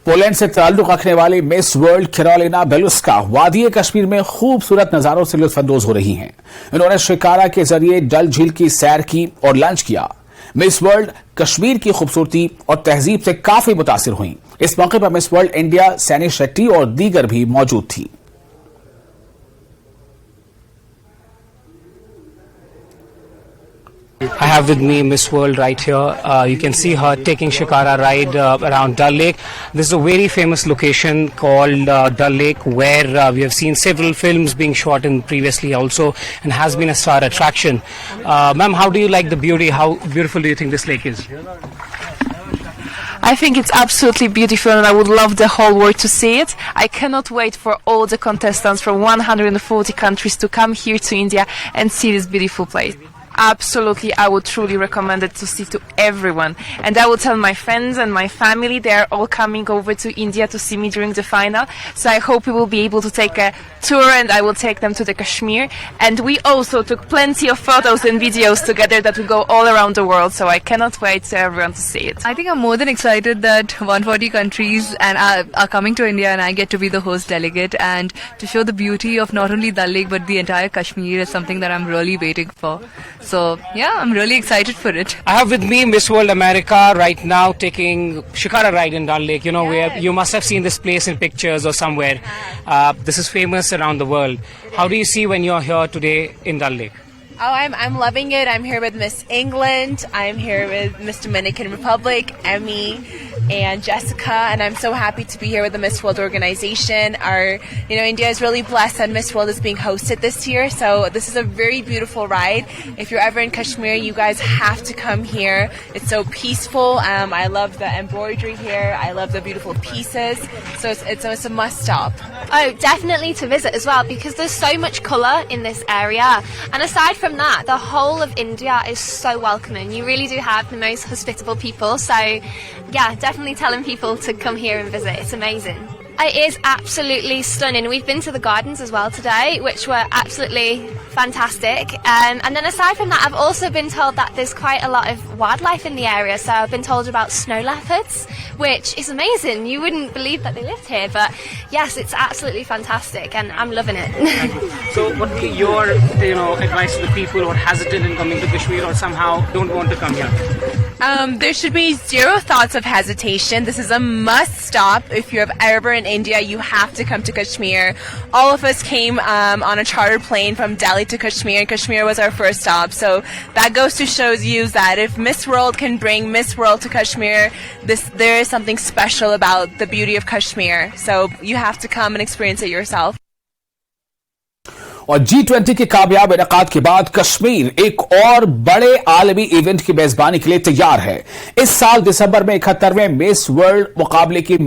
Poland से ताल्लुक रखने वाली मिस वर्ल्ड कैरोलिना बेलुस्का वादी कश्मीर में खूबसूरत नजारों से लुत्फअंदोज हो रही हैं। इन्होंने शिकारा के जरिए डल झील की सैर की और लंच किया। मिस वर्ल्ड कश्मीर की खूबसूरती और तहजीब से काफी मुतासिर हुई। इस मौके पर miss world India Saini Shetty और दीगर भी मौजूद थी। I have with me Miss World right here. You can see her taking Shikara ride around Dal Lake. This is a very famous location called Dal Lake, where we have seen several films being shot in previously also, and has been a star attraction. Ma'am, how do you like the beauty? How beautiful do you think this lake is? I think it's absolutely beautiful and I would love the whole world to see it. I cannot wait for all the contestants from 140 countries to come here to India and see this beautiful place. Absolutely, I would truly recommend it to see to everyone. And I will tell my friends and my family, they are all coming over to India to see me during the final. So I hope we will be able to take a tour and I will take them to the Kashmir. And we also took plenty of photos and videos together that will go all around the world. So I cannot wait for everyone to see it. I think I'm more than excited that 140 countries are coming to India and I get to be the host delegate, and to show the beauty of not only Dal Lake but the entire Kashmir is something that I'm really waiting for. So yeah, I'm really excited for it. I have with me Miss World America right now taking Shikara ride in Dal Lake. You know, where you must have seen this place in pictures or somewhere. This is famous around the world. How do you see when you're here today in Dal Lake? Oh, I'm loving it. I'm here with Miss England. I'm here with Miss Dominican Republic, Emmy, and Jessica, and I'm so happy to be here with the Miss World organization. India is really blessed that Miss World is being hosted this year, so this is a very beautiful ride. If you're ever in Kashmir, you guys have to come here. It's so peaceful. I love the embroidery here. I love the beautiful pieces. So it's a must stop. Oh, definitely to visit as well, because there's so much colour in this area. And aside from that, the whole of India is so welcoming. You really do have the most hospitable people. So yeah, definitely telling people to come here and visit. It's amazing. It is absolutely stunning. We've been to the gardens as well today, which were absolutely fantastic. And then aside from that, I've also been told that there's quite a lot of wildlife in the area. So I've been told about snow leopards, which is amazing. You wouldn't believe that they lived here, but yes, it's absolutely fantastic, and I'm loving it. So, what would be your advice to the people who are hesitant in coming to Kashmir or somehow don't want to come here? There should be zero thoughts of hesitation. This is a must stop. If you're ever in India, you have to come to Kashmir. All of us came on a charter plane from Delhi to Kashmir. Kashmir was our first stop. So that goes to show you that if Miss World can bring Miss World to Kashmir, there is something special about the beauty of Kashmir. So you have to come and experience it yourself. और G20 के कामयाब इनकाद के बाद कश्मीर एक और बड़े आलमी event की मेजबानी के लिए तैयार है। इस साल दिसंबर में 71वें मिस वर्ल्ड मुकाबले की